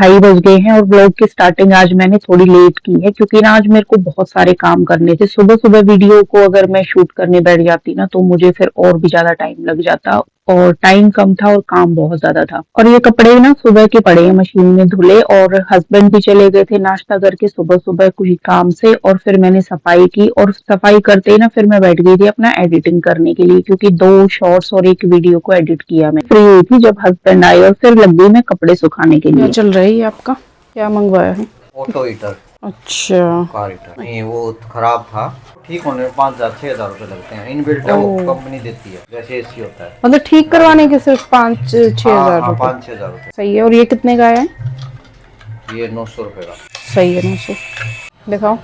2:30 बज गए हैं और ब्लॉग की स्टार्टिंग आज मैंने थोड़ी लेट की है क्योंकि ना आज मेरे को बहुत सारे काम करने थे। सुबह सुबह वीडियो को अगर मैं शूट करने बैठ जाती ना तो मुझे फिर और भी ज्यादा टाइम लग जाता और टाइम कम था और काम बहुत ज्यादा था। और ये कपड़े ना सुबह के पड़े हैं मशीन में धुले और हस्बैंड भी चले गए थे नाश्ता करके सुबह सुबह कुछ काम से। और फिर मैंने सफाई की और सफाई करते ही ना फिर मैं बैठ गई थी अपना एडिटिंग करने के लिए क्योंकि 2 शॉर्ट्स और एक वीडियो को एडिट किया। मैं फ्री हुई थी जब हस्बैंड आए और फिर लग गई मैं कपड़े सुखाने के क्या लिए। चल रहा है ये आपका? क्या मंगवाया है? Auto heater. अच्छा, कार हीटर नहीं, वो खराब था। ठीक होने में 5,000-6,000 रुपए लगते हैं। इनबिल्ट है, वो कंपनी देती है जैसे एसी होता है। मतलब ठीक करवाने के सिर्फ 5-6 हजार रुपए? 5-6 हजार रुपए। सही है। और ये कितने का है? ये 900 रुपए का। सही है। 900 दिखाओ।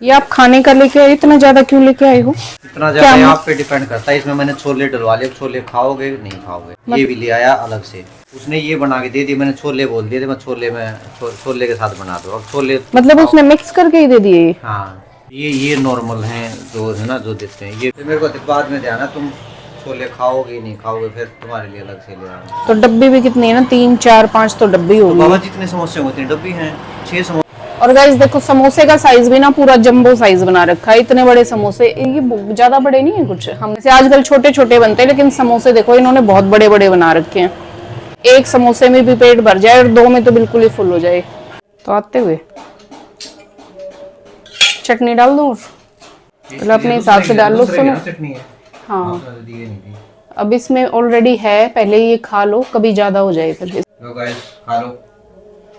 ये आप खाने का लेके आए, इतना ज्यादा क्यों लेके आए हो? इतना ज्यादा आप पे डिपेंड करता है। इसमें मैंने छोले डलवा लिए, छोले खाओगे नहीं खाओगे। ये भी ले आया अलग से, उसने ये बना के दे दी। मैंने छोले बोल दिए थे मैं छोले के साथ बना दो। अब छोले मतलब उसने मिक्स करके ही दे दिए? हाँ, ये नॉर्मल हैं जो है ना, जो देते हैं ये। मेरे को बाद में ध्यान है, तुम छोले खाओगे नहीं खाओगे फिर तुम्हारे लिए अलग से ले आऊंगा। तो डब्बी भी कितनी है ना, 3 4 5 तो डब्बी होगी। बाबा जितने समोसे होते हैं डब्बी हैं 6 समोसे। और गाइस देखो समोसे का साइज भी ना पूरा जंबो साइज बना रखा है। इतने बड़े समोसे, ये ज्यादा बड़े नहीं है कुछ। हम से आजकल छोटे छोटे बनते हैं लेकिन समोसे देखो इन्होंने बहुत बड़े बड़े बना रखे हैं। एक समोसे में भी पेट भर जाए और 2 में तो बिल्कुल ही फुल हो जाए। तो आते हुए चटनी डाल दूं? मतलब अपने हिसाब से डाल लो। सुनो, हाँ अब इसमें ऑलरेडी है, पहले ये खा लो, कभी ज्यादा हो जाए फिर। लो गाइस खा लो।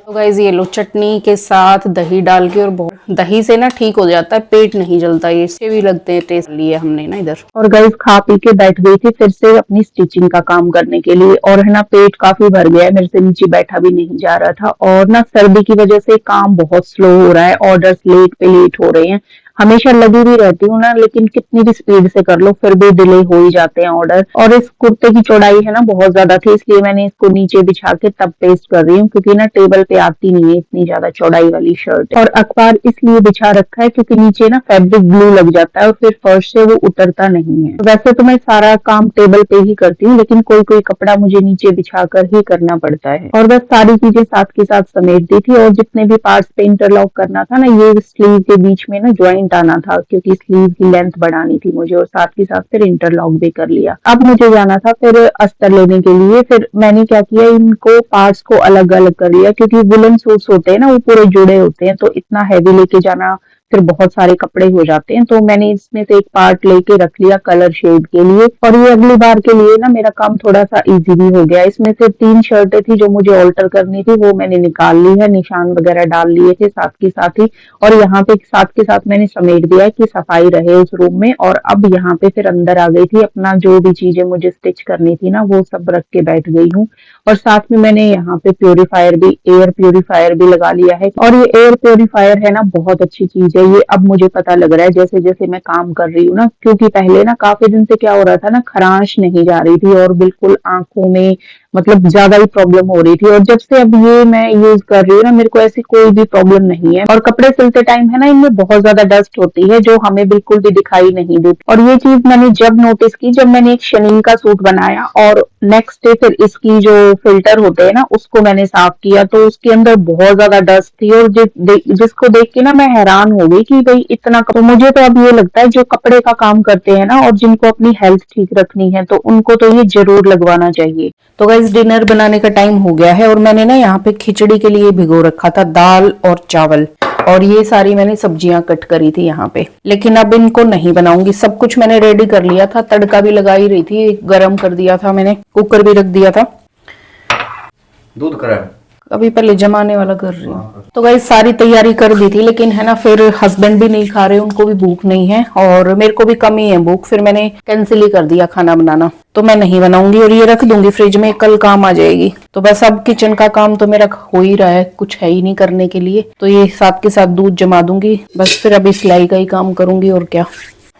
तो गाइस ये लो चटनी के साथ दही डाल के, और बहुत दही से ना ठीक हो जाता है, पेट नहीं जलता। ये इससे भी लगते हैं टेस्ट लिए हमने ना इधर। और गाइस खा पी के बैठ गई थी फिर से अपनी स्टिचिंग का काम करने के लिए। और है ना पेट काफी भर गया है, मेरे से नीचे बैठा भी नहीं जा रहा था। और ना सर्दी की वजह से काम बहुत स्लो हो रहा है, ऑर्डर्स लेट पे लेट हो रहे हैं। हमेशा लगी भी रहती हूँ ना, लेकिन कितनी भी स्पीड से कर लो फिर भी डिले हो ही जाते हैं ऑर्डर। और इस कुर्ते की चौड़ाई है ना बहुत ज्यादा थी, इसलिए मैंने इसको नीचे बिछा के तब पेस्ट कर रही हूँ क्योंकि ना टेबल पे आती नहीं है इतनी ज्यादा चौड़ाई वाली शर्ट। और अखबार इसलिए बिछा रखा है क्योंकि नीचे ना फैब्रिक ग्लू लग जाता है और फिर फर्श से वो उतरता नहीं है। वैसे तो मैं सारा काम टेबल पे ही करती हूँ लेकिन कोई कोई कपड़ा मुझे नीचे बिछा कर ही करना पड़ता है। और बस सारी चीजें साथ के साथ समेट दी थी। और जितने भी पार्ट्स पे इंटरलॉक करना था ना, ये स्लीव के बीच में ना ज्वाइंट आना था क्योंकि स्लीव की लेंथ बढ़ानी थी मुझे, और साथ के साथ फिर इंटरलॉक भी कर लिया। अब मुझे जाना था फिर अस्तर लेने के लिए। फिर मैंने क्या किया, इनको पार्ट्स को अलग अलग कर लिया क्योंकि वुलन सूट्स होते हैं ना वो पूरे जुड़े होते हैं, तो इतना हैवी लेके जाना फिर बहुत सारे कपड़े हो जाते हैं। तो मैंने इसमें से एक पार्ट लेके रख लिया कलर शेड के लिए। और ये अगली बार के लिए ना मेरा काम थोड़ा सा इजी भी हो गया। इसमें से 3 शर्टें थी जो मुझे ऑल्टर करनी थी, वो मैंने निकाल ली है, निशान वगैरह डाल लिए थे साथ के साथ ही। और यहाँ पे साथ के साथ मैंने समेट दिया है कि सफाई रहे उस रूम में। और अब यहाँ पे फिर अंदर आ गई थी, अपना जो भी चीजें मुझे स्टिच करनी थी ना वो सब रख के बैठ गई हूँ। और साथ में मैंने यहाँ पे प्योरीफायर भी, एयर प्योरीफायर भी लगा लिया है। और ये एयर प्योरीफायर है ना बहुत अच्छी चीज है। ये अब मुझे पता लग रहा है जैसे जैसे मैं काम कर रही हूँ ना, क्योंकि पहले ना काफी दिन से क्या हो रहा था ना, खरांश नहीं जा रही थी और बिल्कुल आंखों में मतलब ज्यादा ही प्रॉब्लम हो रही थी। और जब से अब ये मैं यूज कर रही हूँ ना, मेरे को ऐसी कोई भी प्रॉब्लम नहीं है। और कपड़े सिलते टाइम है ना, इनमें बहुत ज्यादा डस्ट होती है जो हमें बिल्कुल भी दिखाई नहीं देती। और ये चीज मैंने जब नोटिस की, जब मैंने एक शनील का सूट बनाया और नेक्स्ट डे फिर इसकी जो फिल्टर होते हैं ना उसको मैंने साफ किया, तो उसके अंदर बहुत ज्यादा डस्ट थी। और जिसको देख के ना मैं हैरान हो गई कि भाई इतना। तो मुझे तो अब ये लगता है जो कपड़े का काम करते हैं ना और जिनको अपनी हेल्थ ठीक रखनी है तो उनको तो ये जरूर लगवाना चाहिए। तो गाइस डिनर बनाने का टाइम हो गया है और मैंने ना यहाँ पे खिचड़ी के लिए भिगो रखा था दाल और चावल, और ये सारी मैंने सब्जियां कट करी थी यहाँ पे। लेकिन अब इनको नहीं बनाऊंगी, सब कुछ मैंने रेडी कर लिया था, तड़का भी लगा ही रही थी, गरम कर दिया था मैंने, कुकर भी रख दिया था। दूध गरम अभी पहले जमाने वाला कर रही हूँ। तो गाइस सारी तैयारी कर दी थी लेकिन है ना फिर हस्बैंड भी नहीं खा रहे, उनको भी भूख नहीं है और मेरे को भी कम ही है भूख। फिर मैंने कैंसिल ही कर दिया खाना बनाना, तो मैं नहीं बनाऊंगी और ये रख दूंगी फ्रिज में, कल काम आ जाएगी। तो बस अब किचन का काम तो मेरा हो ही रहा है, कुछ है ही नहीं करने के लिए। तो ये साथ के साथ दूध जमा दूंगी, बस फिर अभी सिलाई का ही काम करूंगी और क्या।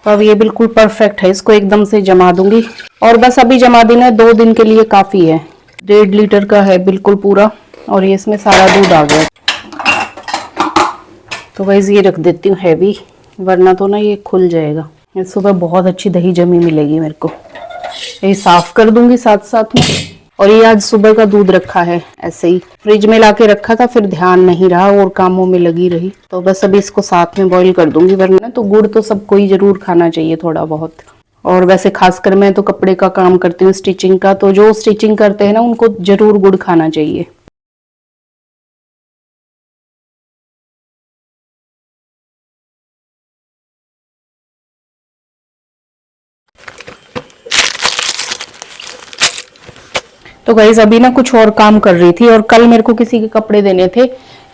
तो अब ये बिल्कुल परफेक्ट है, इसको एकदम से जमा दूंगी और बस अभी जमा देना है, 2 दिन के लिए काफी है। 1.5 लीटर का है बिल्कुल पूरा और ये इसमें सारा दूध आ गया। तो गाइस ये रख देती हूँ हैवी, वरना तो ना ये खुल जाएगा। सुबह बहुत अच्छी दही जमी मिलेगी मेरे को। ये साफ कर दूंगी साथ साथ में। और ये आज सुबह का दूध रखा है ऐसे ही फ्रिज में लाके रखा था, फिर ध्यान नहीं रहा और कामों में लगी रही। तो बस अभी इसको साथ में बॉईल कर दूंगी, वरना तो गुड़ तो सबको ही जरूर खाना चाहिए थोड़ा बहुत। और वैसे खासकर मैं तो कपड़े का काम करती हूँ, स्टिचिंग का, तो जो स्टिचिंग करते हैं ना उनको जरूर गुड़ खाना चाहिए। तो गाइस अभी ना कुछ और काम कर रही थी, और कल मेरे को किसी के कपड़े देने थे,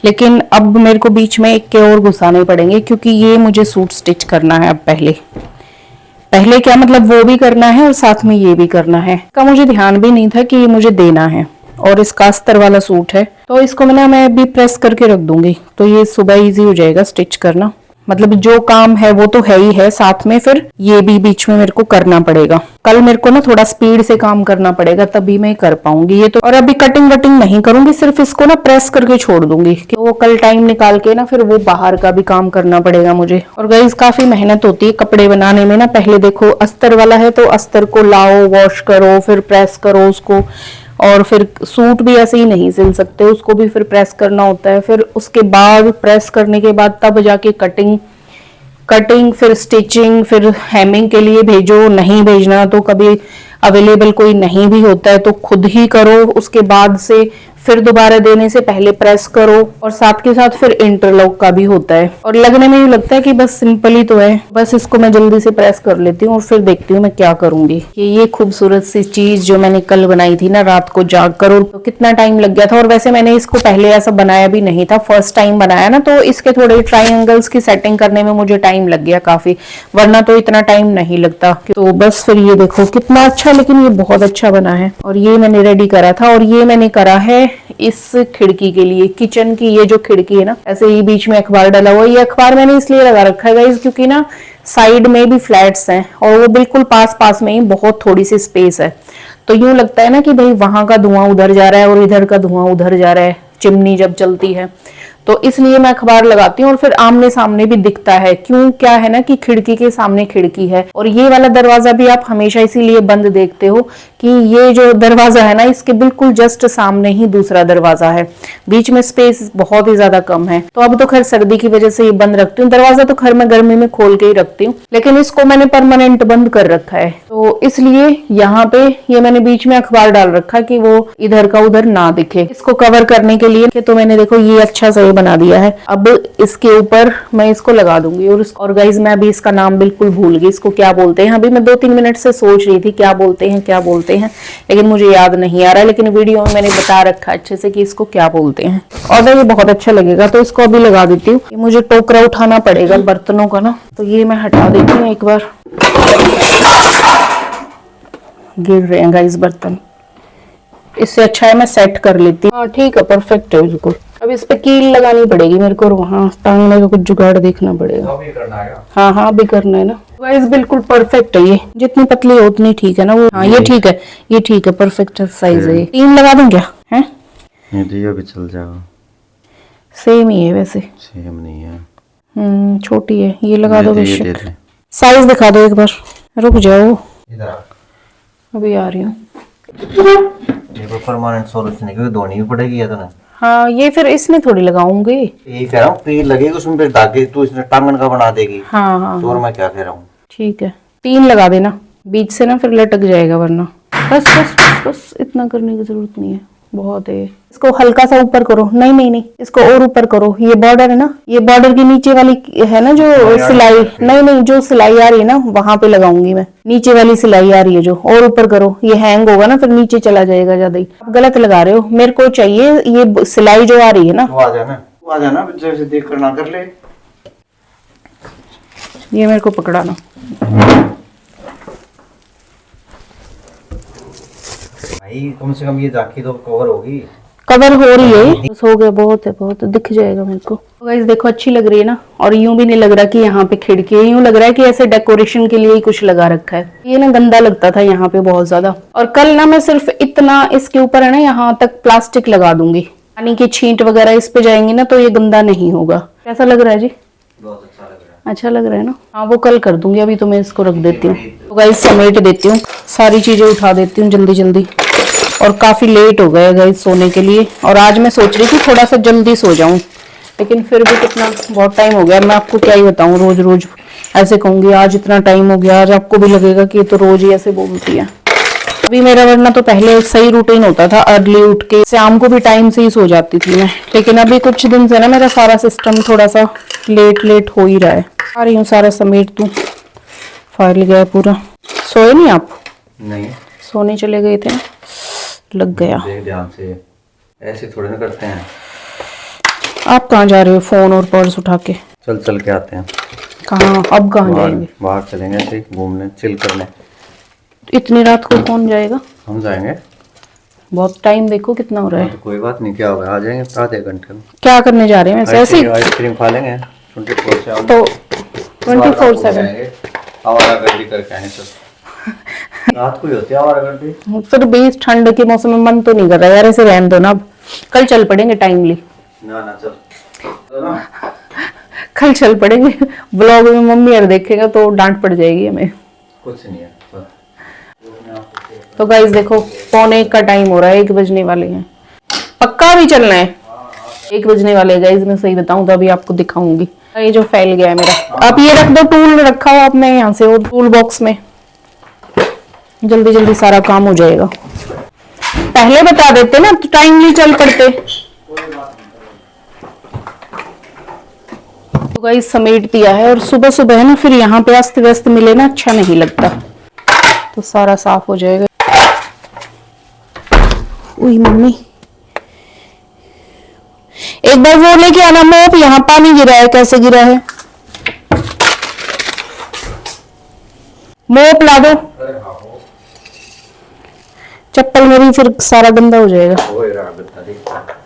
लेकिन अब मेरे को बीच में एक के और घुसाने पड़ेंगे, क्योंकि ये मुझे सूट स्टिच करना है। अब पहले क्या मतलब वो भी करना है और साथ में ये भी करना है का मुझे ध्यान भी नहीं था कि ये मुझे देना है। और इसका अस्तर वाला सूट है, तो इसको मैं अभी प्रेस करके रख दूंगी, तो ये सुबह इजी हो जाएगा स्टिच करना। मतलब जो काम है वो तो है ही है, साथ में फिर ये भी बीच में मेरे को करना पड़ेगा। कल मेरे को ना थोड़ा स्पीड से काम करना पड़ेगा, तभी मैं कर पाऊंगी ये तो। और अभी कटिंग वटिंग नहीं करूंगी, सिर्फ इसको ना प्रेस करके छोड़ दूंगी, कि वो कल टाइम निकाल के ना फिर वो बाहर का भी काम करना पड़ेगा मुझे। और गाइस काफी मेहनत होती है कपड़े बनाने में ना। पहले देखो अस्तर वाला है तो अस्तर को लाओ, वॉश करो, फिर प्रेस करो उसको, और फिर सूट भी ऐसे ही नहीं सिल सकते, उसको भी फिर प्रेस करना होता है। फिर उसके बाद प्रेस करने के बाद तब जाके कटिंग फिर स्टिचिंग, फिर हेमिंग के लिए भेजो, नहीं भेजना तो कभी अवेलेबल कोई नहीं भी होता है तो खुद ही करो। उसके बाद से फिर दोबारा देने से पहले प्रेस करो, और साथ के साथ फिर इंटरलॉक का भी होता है। और लगने में भी लगता है कि बस सिंपल ही तो है। बस इसको मैं जल्दी से प्रेस कर लेती हूँ और फिर देखती हूँ मैं क्या करूंगी। ये खूबसूरत सी चीज जो मैंने कल बनाई थी ना रात को जाग कर, और तो कितना टाइम लग गया था। और वैसे मैंने इसको पहले ऐसा बनाया भी नहीं था, फर्स्ट टाइम बनाया ना, तो इसके थोड़े ट्रायंगल्स की सेटिंग करने में मुझे टाइम लग गया काफी, वरना तो इतना टाइम नहीं लगता। तो बस फिर ये देखो कितना अच्छा, लेकिन ये बहुत अच्छा बना है। और ये मैंने रेडी करा था, और ये मैंने करा है इस खिड़की के लिए, किचन की ये जो खिड़की है ना, ऐसे ही बीच में अखबार डाला हुआ है। ये अखबार मैंने इसलिए लगा रखा है गाइस, क्योंकि ना साइड में भी फ्लैट्स हैं और वो बिल्कुल पास में ही बहुत थोड़ी सी स्पेस है, तो यूं लगता है ना कि भाई वहां का धुआं उधर जा रहा है और इधर का धुआं उधर जा रहा है, चिमनी जब चलती है, तो इसलिए मैं अखबार लगाती हूँ। और फिर आमने सामने भी दिखता है, क्यों क्या है ना कि खिड़की के सामने खिड़की है। और ये वाला दरवाजा भी आप हमेशा इसीलिए बंद देखते हो कि ये जो दरवाजा है ना, इसके बिल्कुल जस्ट सामने ही दूसरा दरवाजा है, बीच में स्पेस बहुत ही ज्यादा कम है। तो अब तो खैर सर्दी की वजह से ये बंद रखती हूँ, दरवाजा तो खैर मैं गर्मी में खोल के ही रखती हूँ, लेकिन इसको मैंने परमानेंट बंद कर रखा है। तो इसलिए यहाँ पे ये मैंने बीच में अखबार डाल रखा कि वो इधर का उधर ना दिखे। इसको कवर करने के लिए तो मैंने देखो ये अच्छा सा बना दिया है। अब इसके ऊपर मैं इसको लगा दूंगी। और गाइज मैं अभी इसका नाम बिल्कुल भूल गई, इसको क्या बोलते हैं। अभी मैं 2-3 मिनट से सोच रही थी क्या बोलते हैं, लेकिन मुझे याद नहीं आ रहा है। लेकिन वीडियो में मैंने बता रखा अच्छे से कि इसको क्या बोलते हैं, और ये बहुत अच्छा लगेगा, तो इसको अभी लगा देती हूँ। मुझे टोकरा उठाना पड़ेगा बर्तनों का ना, तो ये मैं हटा देती हूँ एक बार। गिर रहे हैं गाइस बर्तन, इससे अच्छा है मैं सेट कर लेती हूँ। हाँ ठीक है, परफेक्ट है बिल्कुल। अब इस पे कील लगानी पड़ेगी मेरे को, और वहाँ टांगने का कुछ जुगाड़ देखना पड़ेगा। हाँ अभी करना है ना गाइस, बिल्कुल परफेक्ट है ये। जितनी पतली हो उतनी ठीक है ना वो। हाँ ये ठीक है, परफेक्ट साइज है। 3 लगा दूं क्या है? ये भी चल जाएगा, सेम ही है वैसे, सेम नहीं है, छोटी है, ये लगा दो बेशक। साइज दिखा दो एक बार, रुक जाओ अभी आ रही हूँ। ये परमानेंट सॉल्यूशन है, क्योंकि धोनी भी पड़ेगी या तो ना। हाँ ये फिर इसमें थोड़ी लगाऊंगी, यही कह रहा हूँ, पील लगेगी उसमें, फिर धागे तू इसने टांगन का बना देगी। हाँ तो और मैं क्या कह रहा हूँ, ठीक है 3 लगा देना बीच से ना, फिर लटक जाएगा वरना। बस इतना करने की जरूरत नहीं है, बहुत है। इसको हल्का सा ऊपर करो, नहीं इसको और ऊपर करो। ये बॉर्डर है ना, ये बॉर्डर की नीचे वाली है ना जो सिलाई, नहीं जो सिलाई आ रही है ना वहां पे लगाऊंगी मैं। नीचे वाली सिलाई आ रही है जो, और ऊपर करो, ये हैंग होगा ना फिर नीचे चला जाएगा ज्यादा ही। आप गलत लगा रहे हो, मेरे को चाहिए ये सिलाई जो आ रही है ना। आ जाना जैसे देख कर ना कर ले, ये मेरे को पकड़ाना। भाई कम से कम ये जाकी तो कवर होगी, कवर हो रही है, बस हो गया, बहुत है, बहुत दिख जाएगा मेरे को। तो गाइस देखो अच्छी लग रही है ना, और यूं भी नहीं लग रहा कि यहाँ पे खिड़की है, यूं लग रहा है कि ऐसे डेकोरेशन के लिए ही कुछ लगा रखा है। ये ना गंदा लगता था यहाँ पे बहुत ज्यादा। और कल ना मैं सिर्फ इतना इसके ऊपर है ना यहाँ तक प्लास्टिक लगा दूंगी, पानी की छींट वगैरह इस पे जाएंगी ना तो ये गंदा नहीं होगा। कैसा लग रहा है जी? बहुत अच्छा लग रहा है ना। हाँ वो कल कर दूंगी, अभी तो मैं इसको रख देती हूँ। तो गाइस समेट देती हूँ, सारी चीजें उठा देती हूँ जल्दी। और काफी लेट हो गए गाइस सोने के लिए। और आज मैं सोच रही थी थोड़ा सा जल्दी सो जाऊं, लेकिन फिर भी कितना बहुत टाइम हो गया। मैं आपको क्या ही बताऊं, रोज रोज ऐसे कहूंगी आज इतना टाइम हो गया, आज आपको भी लगेगा कि ये तो रोज ही ऐसे बोलती है। अभी मेरा वरना तो पहले सही रूटीन होता था, अर्ली उठ के शाम को भी टाइम से ही सो जाती थी मैं, लेकिन अभी कुछ दिन से ना मेरा सारा सिस्टम थोड़ा सा लेट हो ही रहा है। आ रही हूँ, सारा समेट दूं, फाइल गया पूरा। सोए नहीं आप? नहीं, सोने चले गए थे, लग गया। देख ध्यान से, ऐसे थोड़े ना करते हैं। आप कहाँ जा रहे हो फोन और पर्स उठा के? चल के आते हैं। कहाँ? अब कहाँ जाएंगे? बाहर चलेंगे ऐसे घूमने, चिल करने। इतनी रात को कौन जाएगा? हम जाएंगे। बहुत टाइम देखो कितना हो रहा है। तो कोई बात नहीं, क्या होगा, आ जाएंगे आधे घंटे में। क्या करने जा रहे हैं वैसे? ऐसे आइसक्रीम खा लेंगे 24/7। तो 24/7 आवारागर्दी करके आएंगे सब। रात को ही होती है आवारागर्दी। फिर भी इस ठंड के मौसम में मन तो नहीं कर रहा यार, ऐसे रहने दो ना। अब कल चल पड़ेंगे टाइमली। ना चल कल चल पड़ेंगे। ब्लॉग में मम्मी यार देखेगा तो डांट पड़ जाएगी हमें। कुछ नहीं है। तो गाइस देखो 1:45 का टाइम हो रहा है, 1 बजने वाले हैं। पक्का भी चलना है? 1 बजने वाले गाइस, मैं सही बताऊं तो अभी आपको दिखाऊंगी। ये जो फैल गया है मेरा, आप ये रख दो, टूल रखा हो आपने यहाँ से वो टूल बॉक्स में, जल्दी जल्दी सारा काम हो जाएगा। पहले बता देते ना तो टाइमली चल पड़ते। तो गाइस समेट दिया है, और सुबह सुबह है ना फिर यहाँ पे अस्त व्यस्त मिले ना अच्छा नहीं लगता, तो सारा साफ हो जाएगा। उई मम्मी, एक बार वो लेके आना मोप, यहाँ पानी गिरा है। कैसे गिरा है? मोप ला दो। चप्पल मेरी फिर सारा गंदा हो जाएगा।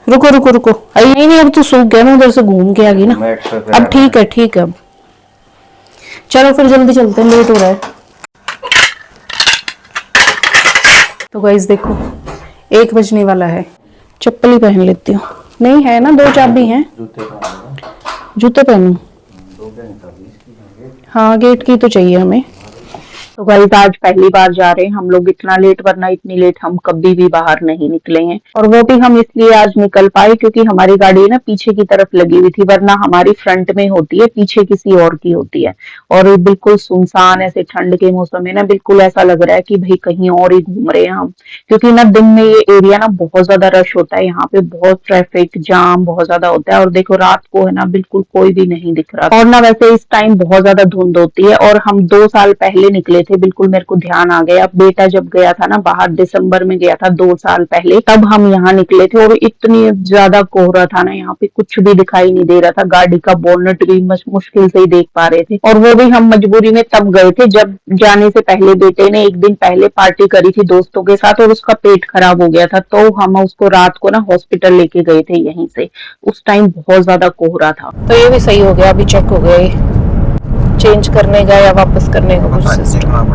रुको रुको रुको, नहीं नहीं अब तो सूख गया, मैं उधर से घूम के आ गई ना। अब ठीक है अब चलो फिर जल्दी चलते हैं, लेट हो रहा है। तो गाइस देखो 1 बजने वाला है, चप्पल ही पहन लेती हूँ। नहीं है ना, 2 चाबी हैं। जूते पहनूं? हाँ गेट की तो चाहिए हमें। तो गाइस आज पहली बार जा रहे हैं हम लोग इतना लेट, वरना इतनी लेट हम कभी भी बाहर नहीं निकले हैं। और वो भी हम इसलिए आज निकल पाए क्योंकि हमारी गाड़ी ना पीछे की तरफ लगी हुई थी, वरना हमारी फ्रंट में होती है, पीछे किसी और की होती है। और बिल्कुल सुनसान ऐसे ठंड के मौसम में ना बिल्कुल ऐसा लग रहा है कि भाई कहीं और ही घूम रहे हैं हम, क्योंकि ना दिन में ये एरिया ना बहुत ज्यादा रश होता है, यहाँ पे बहुत ट्रैफिक जाम बहुत ज्यादा होता है। और देखो रात को है ना बिल्कुल कोई भी नहीं दिख रहा, और ना वैसे इस टाइम बहुत ज्यादा धुंध होती है। और हम 2 साल पहले निकले थे, बिल्कुल मेरे को ध्यान आ गया, बेटा जब गया था ना बाहर, दिसंबर में गया था 2 साल पहले, तब हम यहाँ निकले थे। और इतनी ज्यादा कोहरा था ना, यहाँ पे कुछ भी दिखाई नहीं दे रहा था, गाड़ी का बोनट भी मुश्किल से ही देख पा रहे थे। और वो भी हम मजबूरी में तब गए थे जब जाने से पहले बेटे ने 1 दिन पहले पार्टी करी थी दोस्तों के साथ, और उसका पेट खराब हो गया था, तो हम उसको रात को ना हॉस्पिटल लेके गए थे यहीं से। उस टाइम बहुत ज्यादा कोहरा था। तो ये भी सही हो गया, अभी चेक हो गया चेंज करने का या वापस करने का कुछ सिस्टम।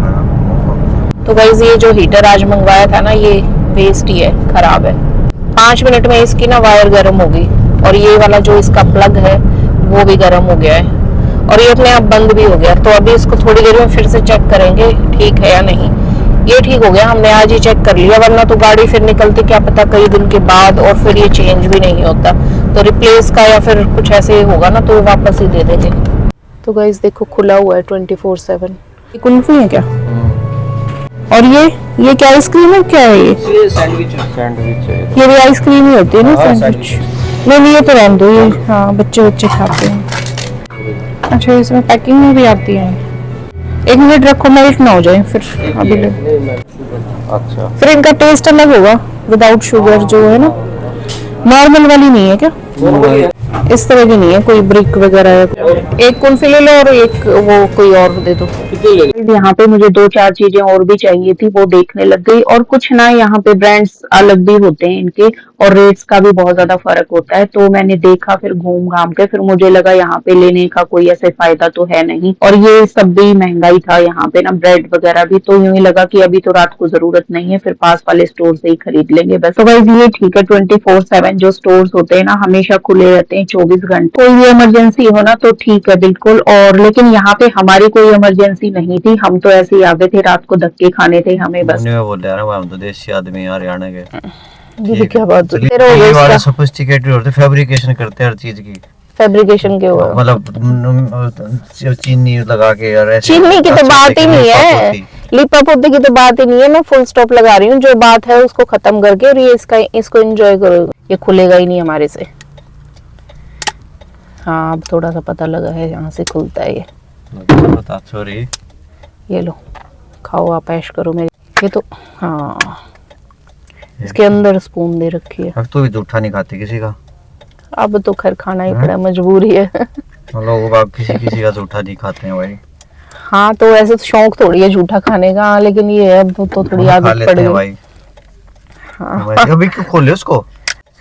तो गाइस ये जो हीटर आज मंगवाया था ना, ये वेस्ट ही है, खराब है। 5 मिनट में इसकी ना वायर गर्म होगी, और ये वाला जो इसका प्लग है वो भी गर्म हो गया है, और ये अपने आप बंद भी हो गया। तो अभी इसको थोड़ी देर में फिर से चेक करेंगे ठीक है या नहीं। ये ठीक हो गया, हमने आज ही चेक कर लिया, वरना तो गाड़ी फिर निकलती क्या पता कई दिन के बाद, और फिर ये चेंज भी नहीं होता। तो रिप्लेस का या फिर कुछ ऐसे होगा ना तो वापस ही दे देंगे। तो गाइस देखो खुला हुआ है 24/7। ये कुल्फी है क्या? और ये क्या आइसक्रीम है, क्या है ये? सैंडविच है। ये भी आइसक्रीम ही होती है ना, सैंडविच। नहीं ये तो रहने दो, ये हाँ बच्चे खाते हैं। अच्छा इसमें पैकिंग में भी आती है। 1 मिनट रखो, मेल्ट ना हो जाए फिर अभी ले। अच्छा फिर इनका टेस्ट अलग होगा विदाउट शुगर जो है ना, नॉर्मल वाली नहीं है क्या? इस तरह की नहीं है, कोई ब्रिक वगैरह। एक कुल्फी ले लो और एक वो कोई और दे दो। यहाँ पे मुझे 2-4 चीजें और भी चाहिए थी, वो देखने लग गई। और कुछ ना यहाँ पे ब्रांड्स अलग भी होते हैं इनके, और रेट्स का भी बहुत ज्यादा फर्क होता है। तो मैंने देखा फिर घूम घाम के, फिर मुझे लगा यहाँ पे लेने का कोई ऐसे फायदा तो है नहीं। और ये सब भी महंगाई था यहाँ पे ना, ब्रेड वगैरह भी। तो यूं ही लगा कि अभी तो रात को जरूरत नहीं है, फिर पास वाले स्टोर से ही खरीद लेंगे बस। तो गाइस ये ठीक है, 24/7 जो स्टोर्स होते हैं ना हमेशा खुले रहते हैं 24 घंटे। कोई भी इमरजेंसी हो ना तो ठीक ठीक है बिल्कुल। और लेकिन यहाँ पे हमारी कोई इमरजेंसी नहीं थी, हम तो ऐसे ही आ गए थे, रात को धक्के खाने थे हमें बस। मुन्नी में बोल रहा है हम तो देसी आदमी हैं हरियाणा के। ये क्या बात हुई? फिर हो ये गया वाला इसका सोफिस्टिकेटेड होते, फैब्रिकेशन करते हैं हर चीज की। फैब्रिकेशन के हुआ। मतलब चीनी लगा के और ऐसे चीनी की तो बात ही नहीं है, लिपा पोती की तो बात ही नहीं है। मैं फुल स्टॉप लगा रही हूँ, जो बात है उसको खत्म करके, और ये इसको एंजॉय करो। ये खुलेगा ही नहीं हमारे से। हाँ अब थोड़ा सा पता लगा है, यहाँ से खुलता है ये। बता सॉरी। ये लो खाओ, आप ऐश करो मेरे। ये तो हाँ, इसके अंदर स्पून दे रखी है। अब तो भी जूठा नहीं खाती किसी का। अब तो खैर खाना ही पड़ा, मजबूरी है। लोग आप किसी का जूठा नहीं खाते हैं भाई। हाँ तो ऐसे तो शौक थोड़ी है झूठा खाने का, लेकिन ये है अब तो थोड़ी आदत पड़ गई भाई। हाँ। अभी क्यों खोले उसको,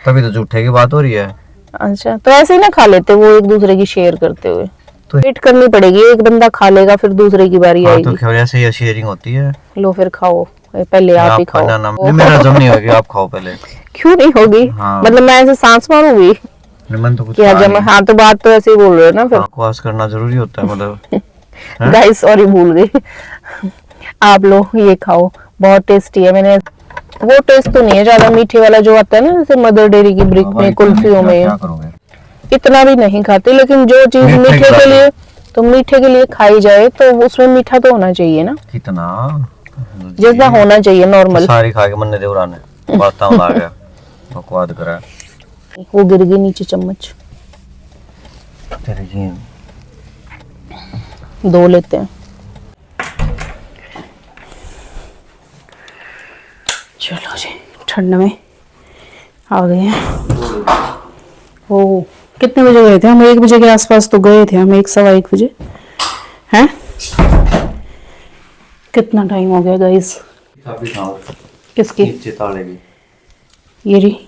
तभी तो जूठे की बात हो रही है। अच्छा तो ऐसे ही ना खा लेते वो एक दूसरे की शेयर करते हुए, तो वेट करनी पड़ेगी, एक बंदा खा लेगा फिर दूसरे की बारी हाँ, आएगी। तो क्या ऐसे ही शेयरिंग होती है। लो फिर खाओ, पहले आप ही खाओ। मेरा जम नहीं होगी, आप खाओ पहले। क्यों नहीं होगी? हाँ। मतलब मैं ऐसे सांस मारूंगी मन तो कुछ क्या जम? हाँ तो बात तो ऐसे ही बोल रहे हो ना फिर। बकवास करना जरूरी होता है मतलब। गाइस सॉरी भूल गई। आप लोग ये खाओ, बहुत टेस्टी है। मैंने वो टेस्ट तो नहीं है ज्यादा मीठे वाला जो आता है ना, जैसे मदर डेयरी की ब्रिक में, कुल्फियों में, इतना भी नहीं खाते। लेकिन जो चीज मीठे के लिए, तो मीठे के लिए खाई जाए तो उसमें मीठा तो होना चाहिए ना, कितना जितना होना चाहिए नॉर्मल। सारी खा के मन दे उड़ाने बात आ गया बकवास करा। वो गिर गई नीचे चम्मच। तेरे जी दो लेते हैं। चलो जी, ठंड में आ गए हैं। ओ कितने बजे गए थे हम? 1 बजे के आसपास तो गए थे हम, 1 सवा 1 बजे। हैं कितना टाइम हो गया गाइस? किसकी? ये रही।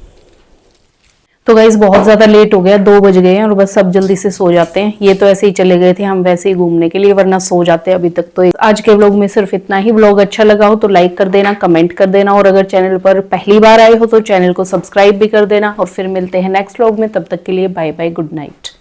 तो गाइस बहुत ज्यादा लेट हो गया, 2 बज गए हैं और बस सब जल्दी से सो जाते हैं। ये तो ऐसे ही चले गए थे हम वैसे ही घूमने के लिए, वरना सो जाते अभी तक। तो आज के व्लॉग में सिर्फ इतना ही। व्लॉग अच्छा लगा हो तो लाइक कर देना, कमेंट कर देना, और अगर चैनल पर पहली बार आए हो तो चैनल को सब्सक्राइब भी कर देना। और फिर मिलते हैं नेक्स्ट व्लॉग में, तब तक के लिए बाय बाय, गुड नाइट।